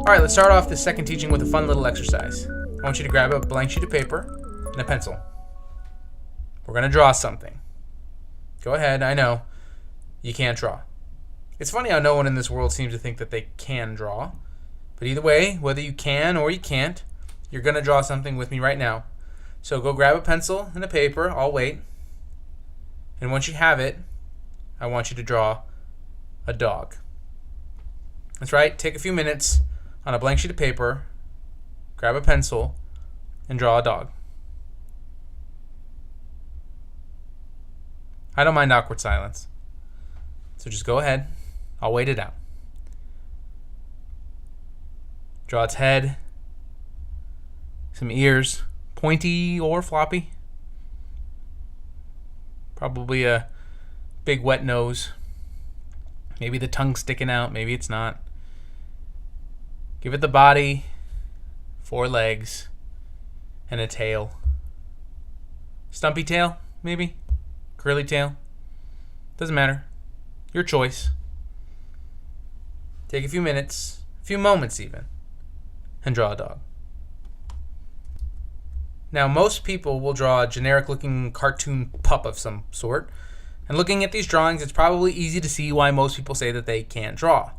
All right, let's start off this second teaching with a fun little exercise. I want you to grab a blank sheet of paper and a pencil. We're going to draw something. Go ahead, I know you can't draw. It's funny how no one in this world seems to think that they can draw. But either way, whether you can or you can't, you're going to draw something with me right now. So go grab a pencil and a paper. I'll wait. And once you have it, I want you to draw a dog. That's right. Take a few minutes on a blank sheet of paper, grab a pencil, and draw a dog. I don't mind awkward silence. So just go ahead. I'll wait it out. Draw its head, some ears, pointy or floppy. Probably a big wet nose. Maybe the tongue sticking out, maybe it's not. Give it the body, 4 legs, and a tail. Stumpy tail, maybe? Curly tail? Doesn't matter. Your choice. Take a few minutes, a few moments even, and draw a dog. Now, most people will draw a generic-looking cartoon pup of some sort. And looking at these drawings, it's probably easy to see why most people say that they can't draw.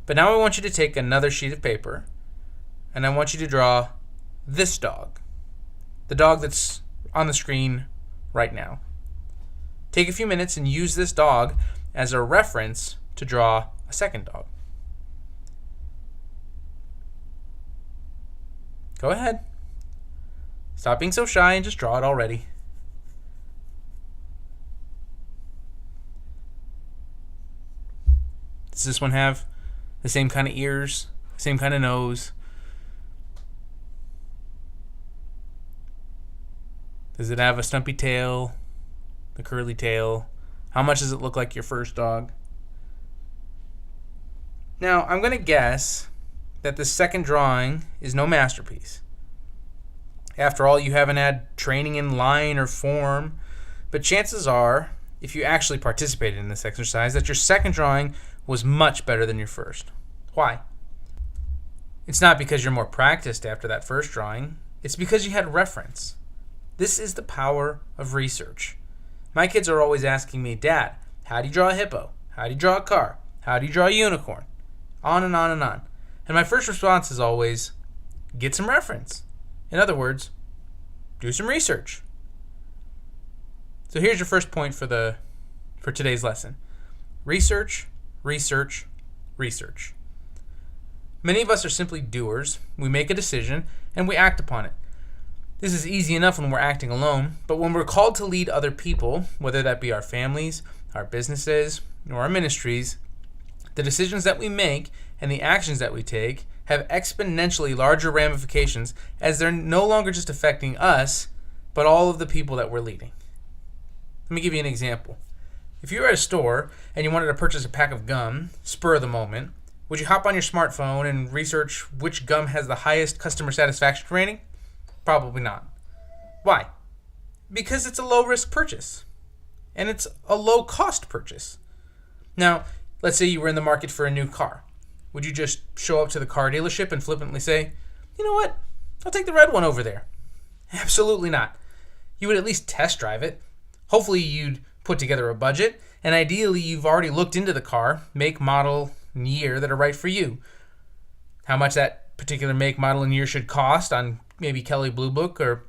But now I want you to take another sheet of paper, and I want you to draw this dog. The dog that's on the screen right now. Take a few minutes and use this dog as a reference to draw a second dog. Go ahead. Stop being so shy and just draw it already. Does this one have the same kind of ears, same kind of nose? Does it have a stumpy tail, the curly tail? How much does it look like your first dog? Now, I'm going to guess that the second drawing is no masterpiece. After all, you haven't had training in line or form, but chances are, if you actually participated in this exercise, that your second drawing was much better than your first. Why? It's not because you're more practiced after that first drawing. It's because you had reference. This is the power of research. My kids are always asking me, Dad, how do you draw a hippo? How do you draw a car? How do you draw a unicorn? On and on and on. And my first response is always, get some reference. In other words, do some research. So here's your first point for today's lesson. Research, research, research. Many of us are simply doers. We make a decision and we act upon it. This is easy enough when we're acting alone, but when we're called to lead other people, whether that be our families, our businesses, or our ministries, the decisions that we make and the actions that we take have exponentially larger ramifications as they're no longer just affecting us, but all of the people that we're leading. Let me give you an example. If you were at a store and you wanted to purchase a pack of gum, spur of the moment, would you hop on your smartphone and research which gum has the highest customer satisfaction rating? Probably not. Why? Because it's a low-risk purchase. And it's a low-cost purchase. Now, let's say you were in the market for a new car. Would you just show up to the car dealership and flippantly say, you know what, I'll take the red one over there? Absolutely not. You would at least test drive it. Hopefully you'd put together a budget, and ideally you've already looked into the car, make, model, and year that are right for you. How much that particular make, model, and year should cost on maybe Kelley Blue Book, or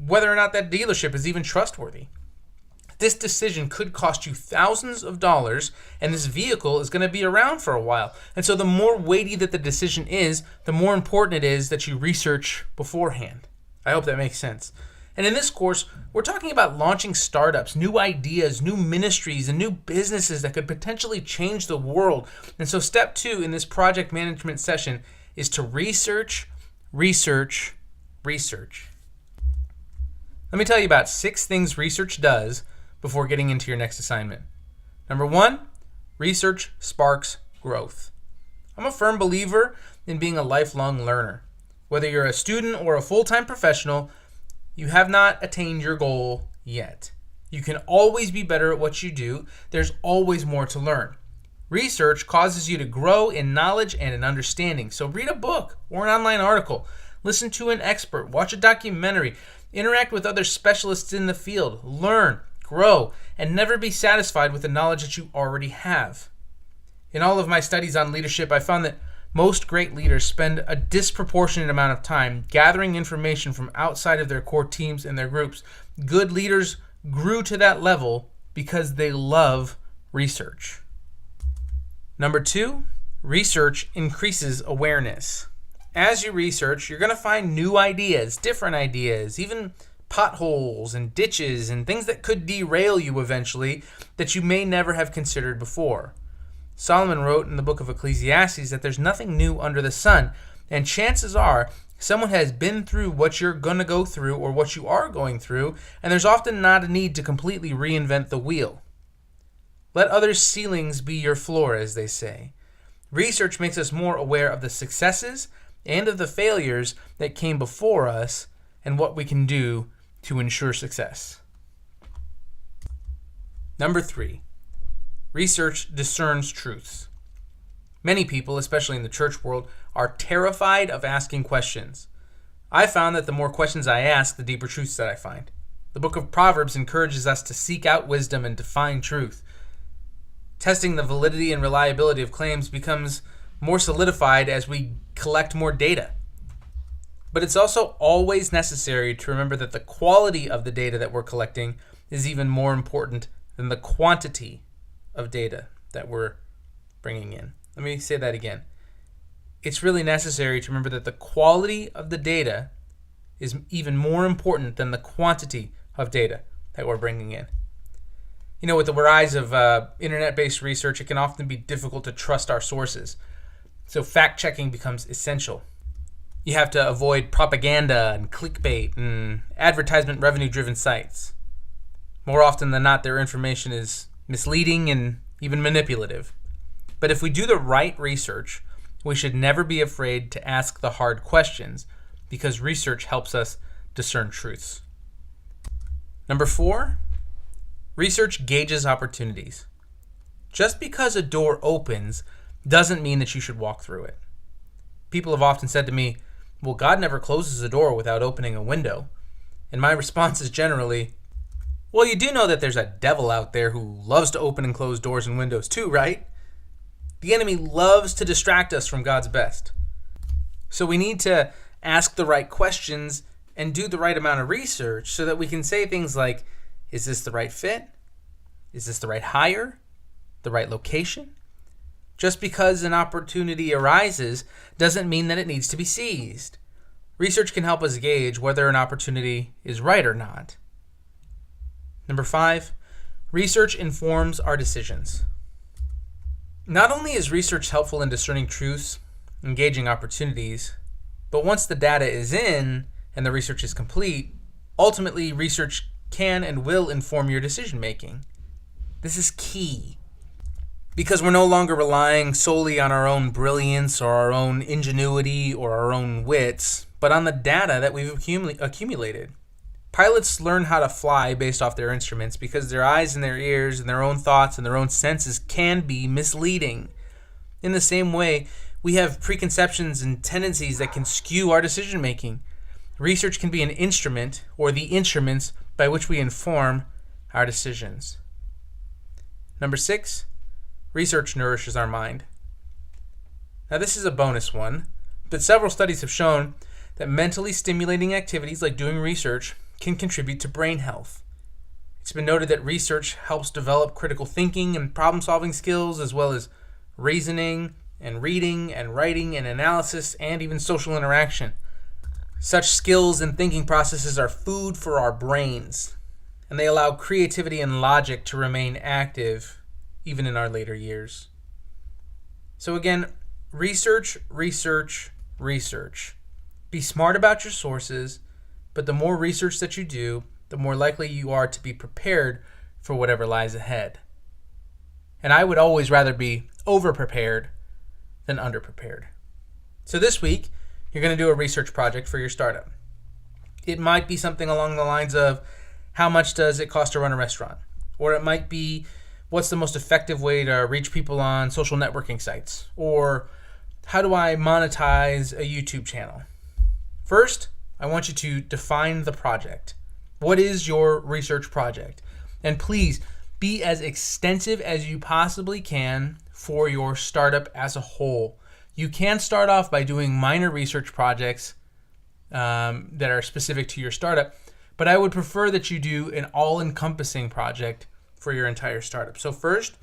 whether or not that dealership is even trustworthy. This decision could cost you thousands of dollars, and this vehicle is going to be around for a while. And so the more weighty that the decision is, the more important it is that you research beforehand. I hope that makes sense. And in this course, we're talking about launching startups, new ideas, new ministries, and new businesses that could potentially change the world. And so step 2 in this project management session is to research, research, research. Let me tell you about 6 things research does before getting into your next assignment. Number 1, research sparks growth. I'm a firm believer in being a lifelong learner. Whether you're a student or a full-time professional, you have not attained your goal yet. You can always be better at what you do. There's always more to learn. Research causes you to grow in knowledge and in understanding. So read a book or an online article, listen to an expert, watch a documentary, interact with other specialists in the field, learn, grow, and never be satisfied with the knowledge that you already have. In all of my studies on leadership, I found that most great leaders spend a disproportionate amount of time gathering information from outside of their core teams and their groups. Good leaders grew to that level because they love research. Number 2, research increases awareness. As you research, you're going to find new ideas, different ideas, even potholes and ditches and things that could derail you eventually that you may never have considered before. Solomon wrote in the book of Ecclesiastes that there's nothing new under the sun, and chances are someone has been through what you're going to go through or what you are going through, and there's often not a need to completely reinvent the wheel. Let others' ceilings be your floor, as they say. Research makes us more aware of the successes and of the failures that came before us and what we can do to ensure success. Number 3, research discerns truths. Many people, especially in the church world, are terrified of asking questions. I found that the more questions I ask, the deeper truths that I find. The book of Proverbs encourages us to seek out wisdom and to find truth. Testing the validity and reliability of claims becomes more solidified as we collect more data. But it's also always necessary to remember that the quality of the data that we're collecting is even more important than the quantity of data that we're bringing in. Let me say that again. It's really necessary to remember that the quality of the data is even more important than the quantity of data that we're bringing in. You know, with the rise of internet-based research, it can often be difficult to trust our sources. So fact-checking becomes essential. You have to avoid propaganda and clickbait and advertisement revenue-driven sites. More often than not, their information is misleading and even manipulative. But if we do the right research, we should never be afraid to ask the hard questions because research helps us discern truths. Number 4, research gauges opportunities. Just because a door opens doesn't mean that you should walk through it. People have often said to me, well, God never closes a door without opening a window. And my response is generally, well, you do know that there's a devil out there who loves to open and close doors and windows too, right? The enemy loves to distract us from God's best. So we need to ask the right questions and do the right amount of research so that we can say things like, is this the right fit? Is this the right hire? The right location? Just because an opportunity arises doesn't mean that it needs to be seized. Research can help us gauge whether an opportunity is right or not. Number 5, research informs our decisions. Not only is research helpful in discerning truths, engaging opportunities, but once the data is in and the research is complete, ultimately research can and will inform your decision making. This is key because we're no longer relying solely on our own brilliance or our own ingenuity or our own wits, but on the data that we've accumulated. Pilots learn how to fly based off their instruments because their eyes and their ears and their own thoughts and their own senses can be misleading. In the same way, we have preconceptions and tendencies that can skew our decision making. Research can be an instrument or the instruments by which we inform our decisions. Number 6, research nourishes our mind. Now this is a bonus one, but several studies have shown that mentally stimulating activities like doing research can contribute to brain health. It's been noted that research helps develop critical thinking and problem-solving skills, as well as reasoning and reading and writing and analysis and even social interaction. Such skills and thinking processes are food for our brains, and they allow creativity and logic to remain active even in our later years. So again, research, research, research. Be smart about your sources, but the more research that you do, the more likely you are to be prepared for whatever lies ahead. And I would always rather be over-prepared than under-prepared. So this week, you're going to do a research project for your startup. It might be something along the lines of, how much does it cost to run a restaurant? Or it might be, what's the most effective way to reach people on social networking sites? Or how do I monetize a YouTube channel? First, I want you to define the project. What is your research project? And please be as extensive as you possibly can for your startup as a whole. You can start off by doing minor research projects that are specific to your startup, but I would prefer that you do an all-encompassing project for your entire startup. So first,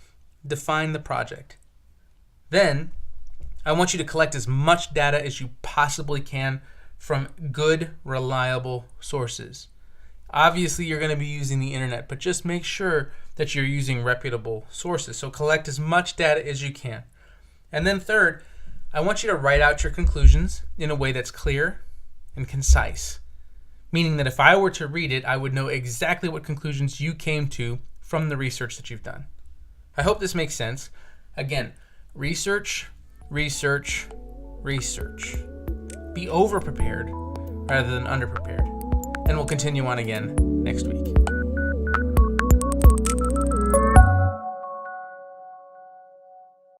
define the project. Then, I want you to collect as much data as you possibly can from good, reliable sources. Obviously, you're going to be using the internet, but just make sure that you're using reputable sources. So collect as much data as you can. And then third, I want you to write out your conclusions in a way that's clear and concise, meaning that if I were to read it, I would know exactly what conclusions you came to from the research that you've done. I hope this makes sense. Again, research, research, research. Be over-prepared rather than under-prepared. And we'll continue on again next week.